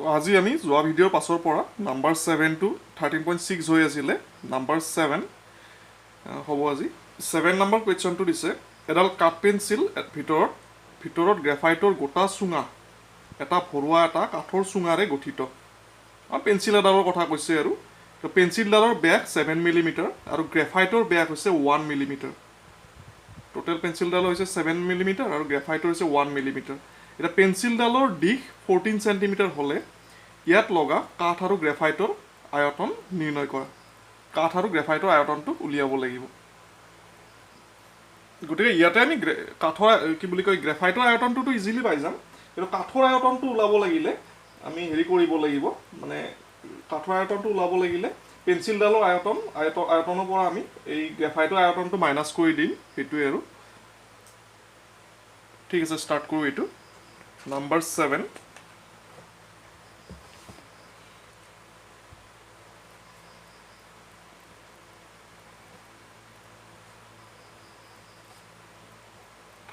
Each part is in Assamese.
আজি আমি যোৱা ভিডিঅ'ৰ পাছৰ পৰা নাম্বাৰ 7 টু 13.6 হৈ আছিলে নাম্বাৰ 7 হ'ব আজি 7 নম্বৰ কুৱেশ্যনটো দিছে এডাল কাঠ পেঞ্চিল ভিতৰত গ্ৰেফাইটৰ গোটা চুঙা এটা ভৰোৱা এটা কাঠৰ চুঙাৰে গঠিত পেঞ্চিল এডালৰ কথা কৈছে আৰু পেঞ্চিলডালৰ ব্যাস 7 মিলিমিটাৰ আৰু গ্ৰেফাইটৰ ব্যাস হৈছে 1 মিলিমিটাৰ টোটেল পেঞ্চিলডাল হৈছে 7 মিলিমিটাৰ আৰু গ্ৰেফাইটৰ হৈছে 1 মিলিমিটাৰ এটা পেঞ্চিলডালৰ দিশ 14 সেন্টিমিটাৰ হলে ইয়াত লগা কাঠ আৰু গ্ৰেফাইটৰ আয়তন নিৰ্ণয় কৰা কাঠ আৰু গ্ৰেফাইটৰ আয়তনটো উলিয়াব লাগিব গতিকে ইয়াতে আমি কাঠৰ কি বুলি কয় গ্ৰেফাইটৰ আয়তনটো ইজিলি পাই যাম কিন্তু কাঠৰ আয়তনটো উলাব লাগিলে আমি হেৰি কৰিব লাগিব মানে কাঠৰ আয়তনটো উলাব লাগিলে পেঞ্চিলডালৰ আয়তনৰ পৰা আমি এই গ্ৰেফাইটৰ আয়তনটো মাইনাস কৰি দিম হেতুৱে আৰু ঠিক আছে স্টাৰ্ট কৰো এটো নাম্বাৰ 7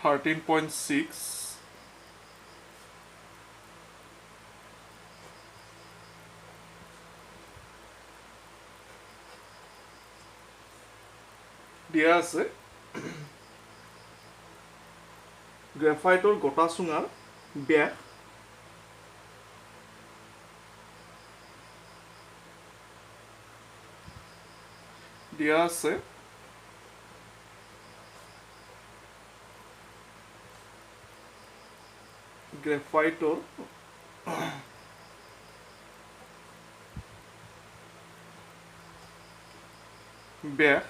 13.6 দিয়া আছে গ্ৰেফাইটৰ গোটা চুঙাৰ ব্যাস দিয়া আছে গ্ৰেফাইটৰ ব্যাস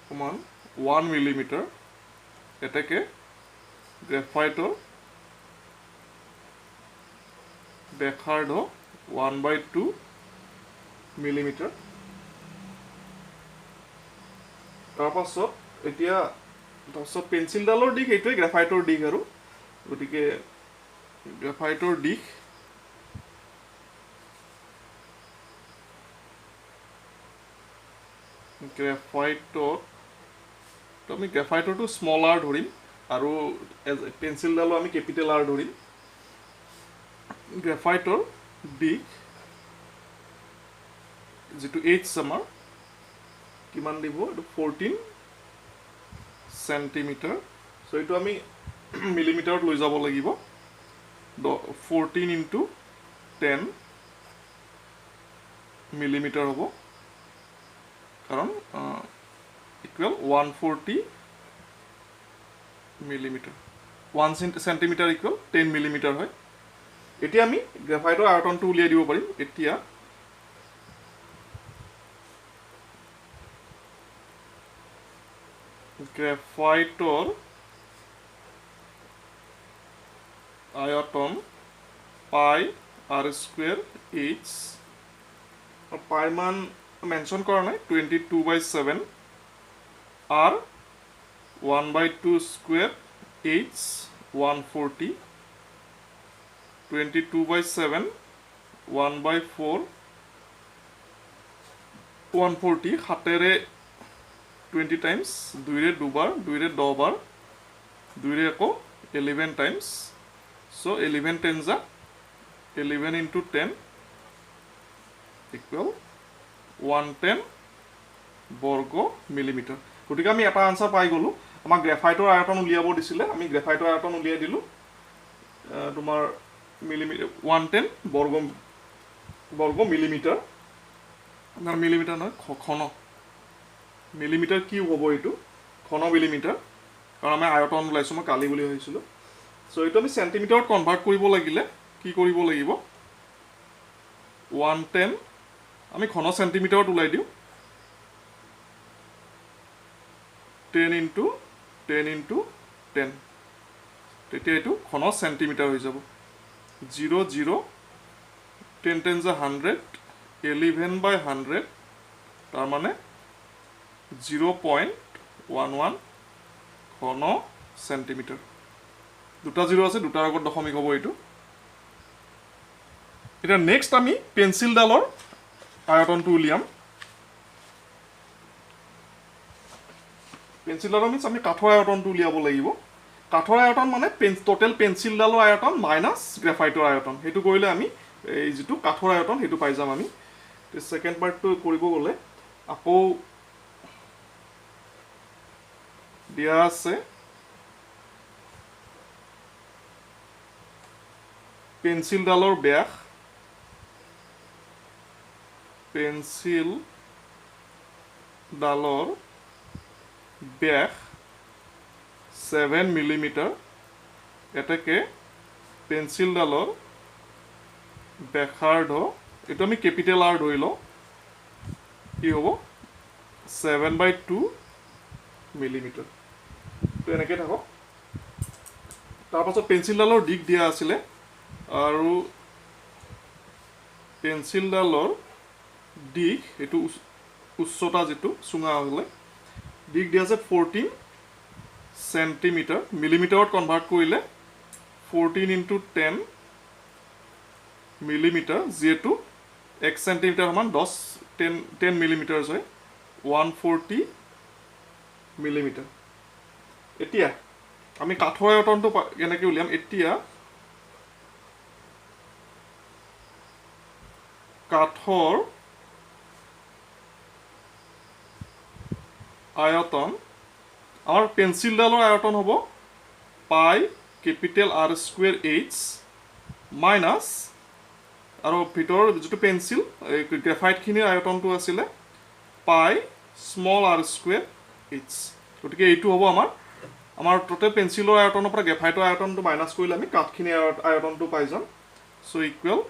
সমান 1 মিলিমিটাৰ এটাকে গ্ৰেফাইটৰ ব্যাসাৰ্ধ 1/2 মিলিমিটাৰ তাৰপাছত এতিয়া তাৰপাছত পেঞ্চিলডালৰ দিশ এইটোৱে গ্ৰেফাইটৰ দিশ আৰু গতিকে গ্ৰেফাইটৰ দিশ আমি গ্ৰেফাইটৰটো স্মল আৰ ধৰিম আৰু পেঞ্চিলডালো আমি কেপিটেল আৰ ধৰিম গ্ৰেফাইটৰ দিশ যেটো এইচ আমাৰ কিমান দিব এটো 14 সেন্টিমিটাৰ সো এটো আমি মিলিমিটাৰত লৈ যাব লাগিব 14 ইনটু 10 মিলিমিটাৰ হ'ব কাৰণ equal 140 millimetre 1 centimetre equal 10 millimetre হয় এতিয়া আমি গ্ৰেফাইটৰ আয়তনটো উলিয়াই দিব পাৰিম এতিয়া গ্ৰেফাইটৰ আয়তন পাই r স্কয়াৰ h পাই মান মেনশন কৰা নাই 22/7 r 1/2 স্কয়াৰ h 140 22/7 1/4 140 হাতেৰে 20 times 2 रे 2 बार 2 रे 10 बार 2 रे আকৌ 11 times so 11 10 जा 11 into 10 equal 110 বৰ্গ মিলিমিটাৰ গতিকে আমি এটা আনসাৰ পাই গলো আমাক গ্ৰেফাইটৰ আয়তন উলিয়াব দিছিলে আমি গ্ৰেফাইটৰ আয়তন উলিয়াই দিলো তোমাৰ মিলিমিটাৰ 110 বৰ্গ মিলিমিটাৰ না মিলিমিটাৰ নহয় ঘন মিলিমিটাৰ কিউব হ'ব এটো ঘন মিলিমিটাৰ কাৰণ আমি আয়তন লাইছো মই কালি বুলি হৈছিল সো এটো আমি সেন্টিমিটাৰত কনভাৰ্ট কৰিব লাগিলে কি কৰিব লাগিব 110 আমি ঘন সেন্টিমিটাৰত উলাই দিও 10 into 10 তেতিয়া এটো ঘন সেন্টিমিটাৰ হৈ যাব 0 0 10 10 যা 100 11/100 তাৰ মানে 0.11 ঘন সেন্টিমিটাৰ দুটা জিৰো আছে দুটাৰ আগত দশমিক হ'ব এটো এটা নেক্সট আমি পেন্সিলডালৰ আয়তনটো উলিয়াম পেন্সিলডালৰ মিন্স আমি কাঠৰ আয়তনটো উলিয়াব লাগিব কাঠৰ আয়তন মানে টোটেল পেঞ্চিলডালৰ আয়তন মাইনাছ গ্ৰেফাইটৰ আয়তন, সেইটো কৰিলে আমি এই যিটো কাঠৰ আয়তন সেইটো পাই যাম আমি। ছেকেণ্ড পাৰ্টটো কৰিব গ'লে আকৌ দিয়া আছে পেঞ্চিলডালৰ ব্যাস, পেঞ্চিলডালৰ ব্যাস 7 মিলিমিটাৰ, এতেকে পেঞ্চিলডালৰ ব্যাসাৰ্ধ, এইটো আমি কেপিটেল আৰ ধৰি লওঁ, কি হ'ব 7/2 মিলিমিটাৰ। তো এনেকৈ থাকক। তাৰপাছত পেঞ্চিলডালৰ দিশ দিয়া আছিলে, আৰু পেঞ্চিলডালৰ দিশ এইটো উচ্চতা যিটো চুঙা হ'লে দিশ দিয়া আছে 14 চেণ্টিমিটাৰ, মিলিমিটাৰত কনভাৰ্ট কৰিলে 14 × 10 মিলিমিটাৰ, যিহেতু 1 চেণ্টিমিটাৰ সমান 10 মিলিমিটাৰ হয়, 140 মিলিমিটাৰ। এতিয়া আমি কাঠৰ আয়তনটো কেনেকৈ উলিয়াম, এতিয়া কাঠৰ আয়তন, আমাৰ পেঞ্চিলডালৰ আয়তন হ'ব পাই capital R square H minus, আৰু ভিতৰৰ যিটো পেঞ্চিল গ্ৰেফাইটখিনিৰ আয়তনটো আছিলে পাই স্মল আৰ স্কুৱেৰ এইচ। গতিকে এইটো হ'ব আমাৰ টোটেল পেঞ্চিলৰ আয়তনৰ পৰা গ্ৰেফাইটৰ আয়তনটো মাইনাছ কৰিলে আমি কাঠখিনিৰ আয়তনটো পাই যাম। চ' ইকুৱেল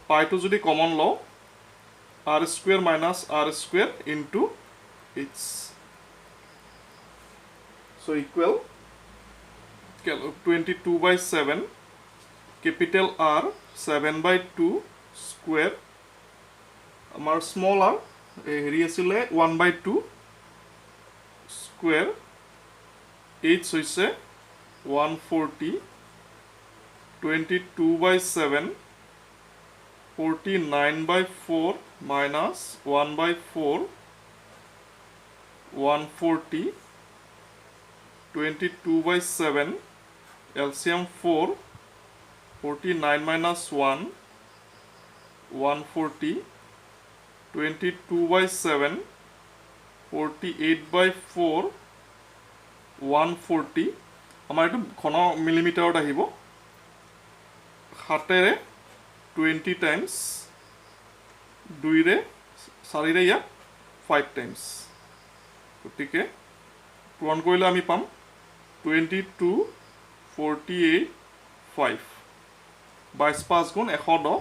পাইটো যদি কমন লওঁ, R square minus R square into H. So' equal 22/7 capital R 7/2 square, আমাৰ স্মল আৰ হেৰি আছিলে 1/2 স্কুৱেৰ, এইচ হৈছে 140, 22/7 49/4 মাইনাছ 1/4 140, 22/7 LCM 4, 49 minus 1 140, 22/7 48/4 140, আমাৰ এইটো ঘন মিলিমিটাৰত আহিব, 7ৰে 20 টাইমছ, 2ৰে 4ৰে ইয়াক 5 টাইমছ। গতিকে পূৰণ কৰিলে আমি পাম 22 48 5, 22 × 5 = 110,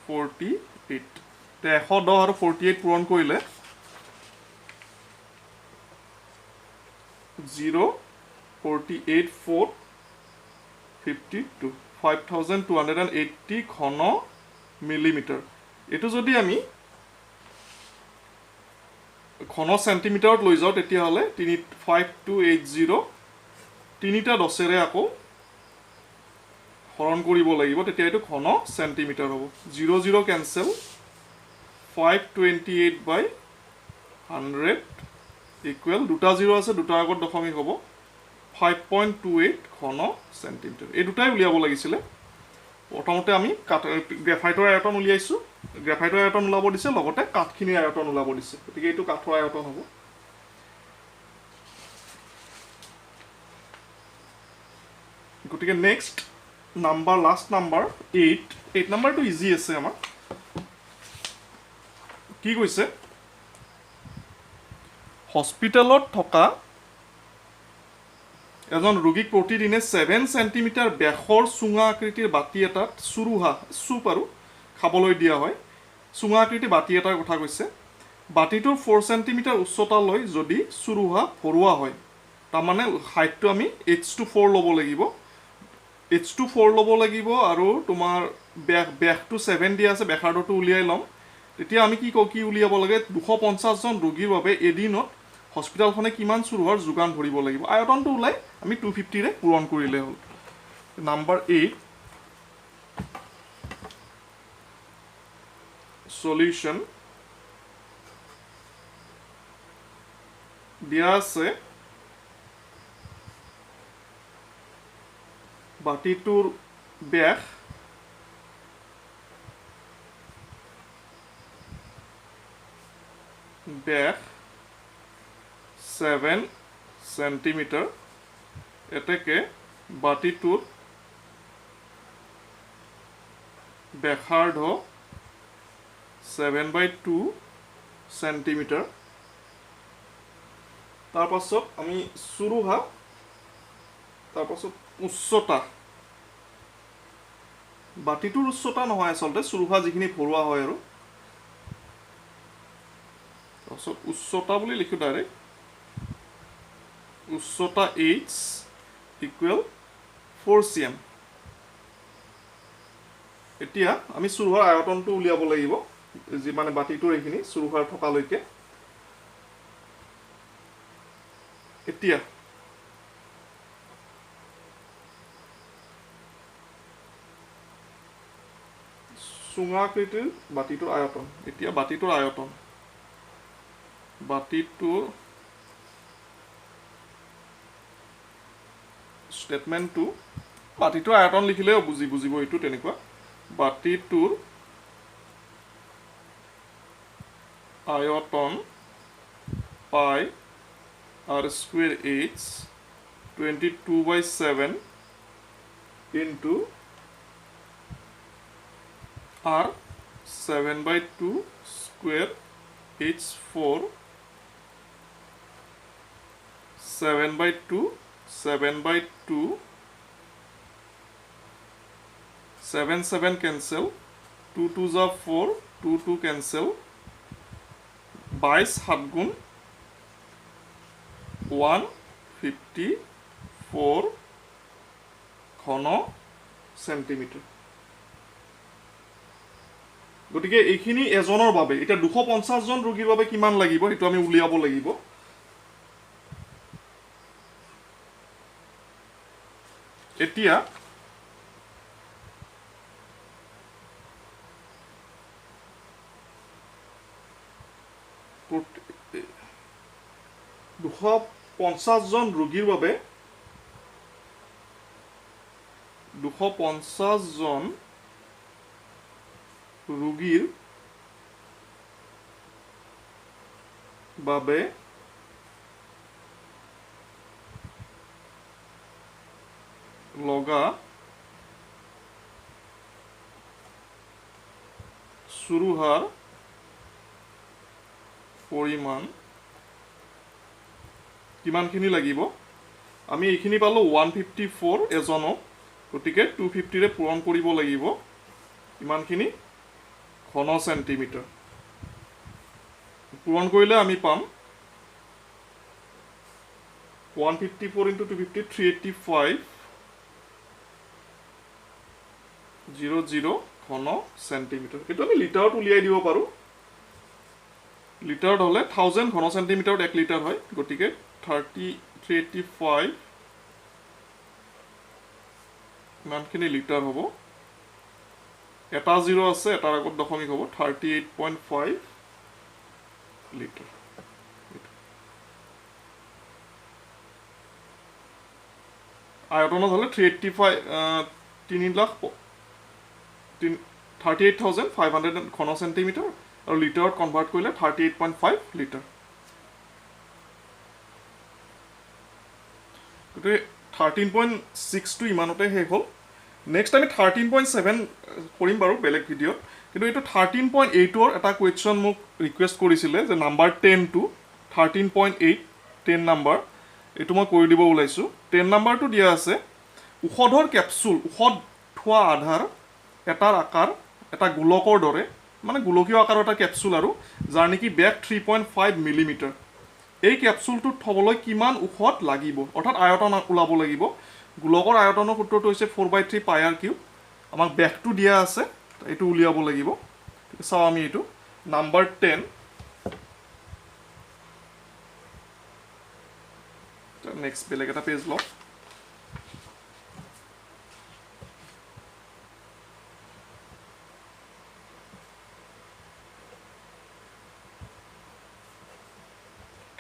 48। এতিয়া 110 আৰু 48 পূৰণ কৰিলে 0 48 4 52, 5280 ঘন মিলিমিটাৰ। এইটো যদি আমি ঘন চেণ্টিমিটাৰত লৈ যাওঁ তেতিয়াহ'লে 5280 তিনিটা 10ৰে আকৌ হৰণ কৰিব লাগিব, তেতিয়া এইটো ঘন চেণ্টিমিটাৰ হ'ব। 0 0 কেনচেল, 528/100 ইকুৱেল, দুটা 0 আছে, দুটাৰ আগত দশমিক হ'ব, 5.28 ঘন চেণ্টিমিটাৰ। এই দুটাই উলিয়াব লাগিছিলে। প্ৰথমতে আমি গ্ৰেফাইটৰ আয়তন উলিয়াইছোঁ, গ্ৰেফাইটৰ আয়তন ওলাব দিছে, লগতে কাঠখিনিৰ আয়তন ওলাব দিছে, গতিকে এইটো কাঠৰ আয়তন হ'ব। গতিকে নেক্সট নাম্বাৰ, লাষ্ট নাম্বাৰ 8 নাম্বাৰটো ইজি আছে আমাৰ। কি কৈছে, হস্পিটেলত থকা এজন ৰোগীক প্ৰতিদিনে 7 চেণ্টিমিটাৰ ব্যাসৰ চুঙা আকৃতিৰ বাতি এটাত চুৰুহা চুপ আৰু খাবলৈ দিয়া হয়। চুঙা আকৃতিৰ বাতি এটাৰ কথা কৈছে। বাতিটোৰ 4 চেণ্টিমিটাৰ উচ্চতালৈ যদি চুৰুহা ভৰোৱা হয়, তাৰমানে হাইটটো আমি H24 ল'ব লাগিব, H24 ল'ব লাগিব, আৰু তোমাৰ ব্যাসটো 7 দিয়া আছে, ব্যাসাৰ্ধটো উলিয়াই ল'ম। তেতিয়া আমি কি উলিয়াব লাগে, 250জন ৰোগীৰ বাবে এদিনত হস্পিটেলখনে কিমান চুৰুহাৰ যোগান ধৰিব লাগিব। আয়তনটো ওলাই আমি 250ৰে পূৰণ কৰিলে হ'ল। নাম্বাৰ 8 সলিউশ্যন দিয়া আছে বাতিটোৰ ব্যাস ব্যাস 7 সেন্টিমিটাৰ এতেকে বাতিটোৰ ব্যাসাৰ্ধ 7/2 সেন্টিমিটাৰ তাৰ পাছত আমি চুৰুহা তাৰ পাছত উচ্চতা বাতিটোৰ উচ্চতা নহয় আসলতে চুৰুহা যিখিনি ভৰোৱা হয় আৰু তাৰপাছত উচ্চতা বুলি লিখো ডাইৰেক্ট উচ্চতা h ইকুৱেল 4 cm এতিয়া আমি চুৰুহাৰ আয়তনটো উলিয়াব লাগিব যি মানে বাতিটোৰ এইখিনি চুৰুহাৰ থকালৈকে এতিয়া চুঙাকৃতিৰ বাতিটোৰ আয়তন এতিয়া বাতিটোৰ আয়তন বাতিটোৰ স্টেটমেন্টটো বাতিটোৰ আয়তন লিখিলেও বুজিব এইটো তেনেকুৱা বাতিটোৰ আয়তন পাই r square h 22/7 into r 7/2 square h4 7/2 7/2 7 cancel 2 2 जा 4 2 2 cancel 22 7 गुण 154 ঘন সেন্টিমিটার গতিকে এইখিনি এজনৰ বাবে এটা 250 জন ৰোগীৰ বাবে কিমান লাগিব এটো আমি উলিয়াব লাগিব এতিয়া 250 জন ৰোগীৰ বাবে 250 জন ৰোগীৰ বাবে লগা চুৰুহাৰ পৰিমাণ কিমানখিনি লাগিব আমি এইখিনি পালো 154 এজনক গতিকে 250 ৰে পূৰণ কৰিব লাগিব কিমানখিনি ঘন সেন্টিমিটাৰ পূৰণ কৰিলে আমি পাম 154 into 250 385 00 ঘন সেন্টিমিটাৰ এটো আমি লিটাৰত উলিয়াই দিব পাৰো লিটাৰত হলে 1000 ঘন সেন্টিমিটাৰত 1 লিটাৰ হয় গতিকে 385 মানখিনি লিটাৰ হ'ব এটা 0 আছে এটাৰ আগত দশমিক হ'ব 38.5 লিটাৰ আয়তনত হলে 38,500 ঘন সেন্টিমিটাৰ আৰু লিটাৰত কনভাৰ্ট কৰিলে 38.5 লিটাৰ গতিকে 13.6 টো ইমানতে শেষ হ'ল নেক্সট আমি 13.7 কৰিম বাৰু বেলেগ ভিডিঅ'ত কিন্তু এইটো 13.8 ৰ এটা কোৱেশ্চন মোক ৰিকুৱেষ্ট কৰিছিলে যে নাম্বাৰ 10 টু 13.8 10 নাম্বাৰ এইটো মই কৰি দিব ওলাইছো 10 নাম্বাৰটো দিয়া আছে ঔষধৰ কেপচুল ঔষধ থোৱা আধাৰ এটাৰ আকাৰ এটা গোলকৰ দৰে মানে গোলকীয় আকাৰৰ এটা কেপচুল আৰু যাৰ নেকি ব্যাস 3.5 মিলিমিটাৰ এই কেপচুলটো থবলৈ কিমান ঔষধ লাগিব অৰ্থাৎ আয়তন ওলাব লাগিব গোলকৰ আয়তনৰ সূত্ৰটো হৈছে 4/3 পাই r কিউব আমাক ব্যাসটো দিয়া আছে এইটো উলিয়াব লাগিব চাও আমি এইটো নাম্বাৰ 10 নেক্সট বেলেগ এটা পেজ লওক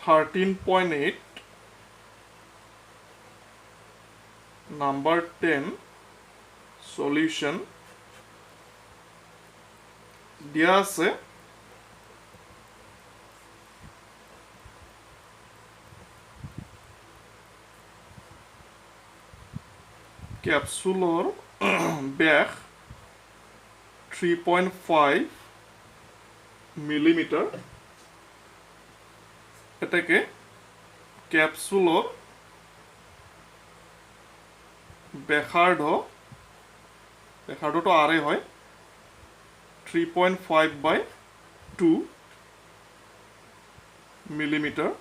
(13.8) number 10 সলিউশন দিয়া আছে ক্যাপসুলৰ ব্যাস 3.5 মিলিমিটাৰ এটাকে ক্যাপসুলৰ ব্যাসাৰ্ধটো আৰে হয় 3.5/2 মিলিমিটাৰ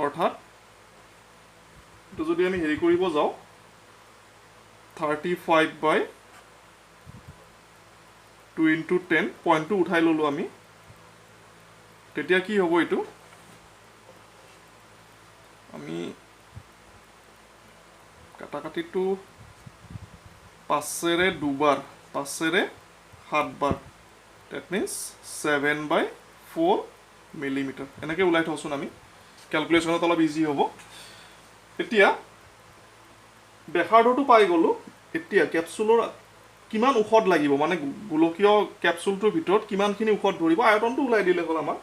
অৰ্থাৎ তো যদি আমি হেৰি কৰিব যাও 35/2 into 10 পইণ্টটো উঠাই ললো আমি তেতিয়া কি হ'ব এটো আমি কাটাকাটিটো 5ৰে দুবাৰ 5ৰে 7 বাৰ that means 7/4 মিলিমিটাৰ এনেকৈ উলাই থওঁচোন আমি ক্যালকুলেশনত অলপ ইজি হ'ব এতিয়া ব্যাসাৰ্ধটো পাই গলো এতিয়া ক্যাপসুলৰ কিমান উখত লাগিব মানে গোলকীয় ক্যাপসুলটোৰ ভিতৰত কিমানখিনি উখত ধৰিব আয়তনটো উলাই দিলে হ'ল আমাৰ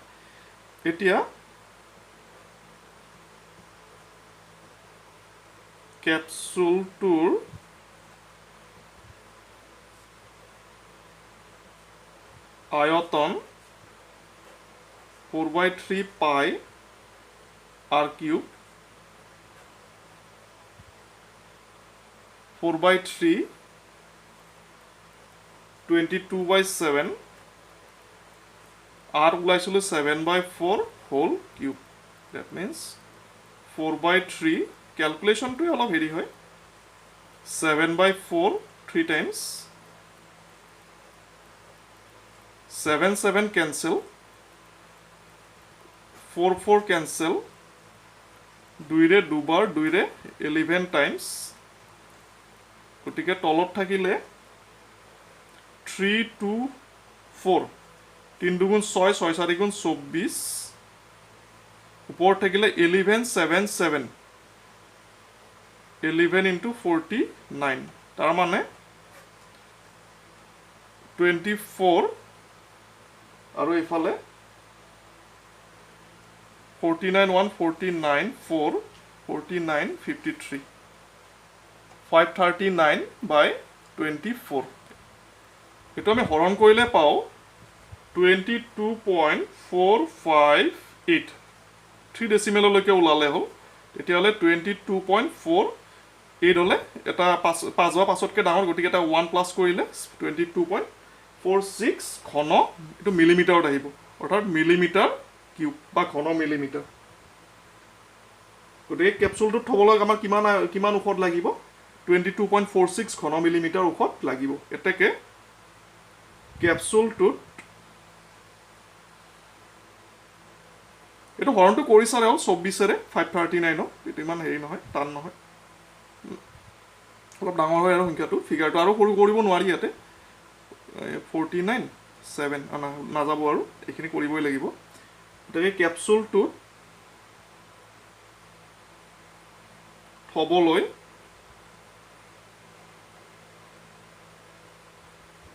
এতিয়া ক্যাপসুলটোৰ আয়তন 4/3 পাই r কিউব 4/3 22/7 r ওলাইছিল 7/4 হোল কিউব that means 4/3 ক্যালকুলেশনটো অলপ হেৰি হয় 7/4 3 times 7 cancel 4 cancel 2ৰে দুবাৰ 2ৰে 11 times গতিকে তলত থাকিলে 3 2 4 3 দুগুণ 6 6 4 গুণ 24 ওপৰত থাকিলে 11 7 7 11 into 49 তাৰ মানে 24 আৰু এফালে 49 1 49 4 49 53 539/24 এটো আমি হৰণ কৰিলে পাও 22.458 3 ডেসিমেললৈকে ওলালে হ'ল তেতিয়াহলে 22.48 হলে এটা 5 হোৱা পাছতকে ডাঙৰ গতিকে এটা 1 প্লাস কৰিলে 22.46 ঘন এটো মিলিমিটাৰত আহিব অৰ্থাৎ মিলিমিটাৰ কিউব বা ঘন মিলিমিটাৰ গতিকে ক্যাপসুলটো থবলৈ আমাৰ কিমান উখত লাগিব 22.46 ঘন মিলিমিটাৰ উখত লাগিব এটাকে ক্যাপসুলটো এটো হৰণটো কৰিছাৰে হ'ল 24ৰে 539 এটো ইমান হেৰি নহয় টান নহয় অলপ ডাঙৰ হয় আৰু সংখ্যাটো ফিগাৰটো আৰু সৰু কৰিব নোৱাৰি ইয়াতে 49 7 নাযাব আৰু এখিনি কৰিবই লাগিব এটাকে ক্যাপসুলটো থবলৈ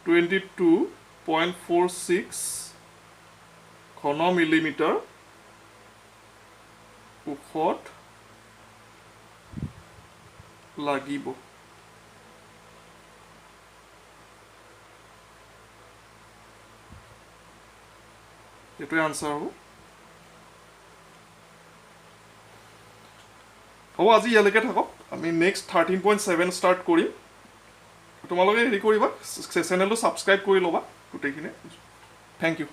22.46 ঘন মিলিমিটাৰ উখত লাগিব এটোই আনসাৰ হ'ব আজি ইয়ালৈকে থাকক আমি নেক্সট 13.7 স্টাৰ্ট কৰিম তোমালোকে হেৰি কৰিবা চেনেলটো সাবস্ক্ৰাইব কৰি লবা গোটেইখিনি থ্যাংক ইউ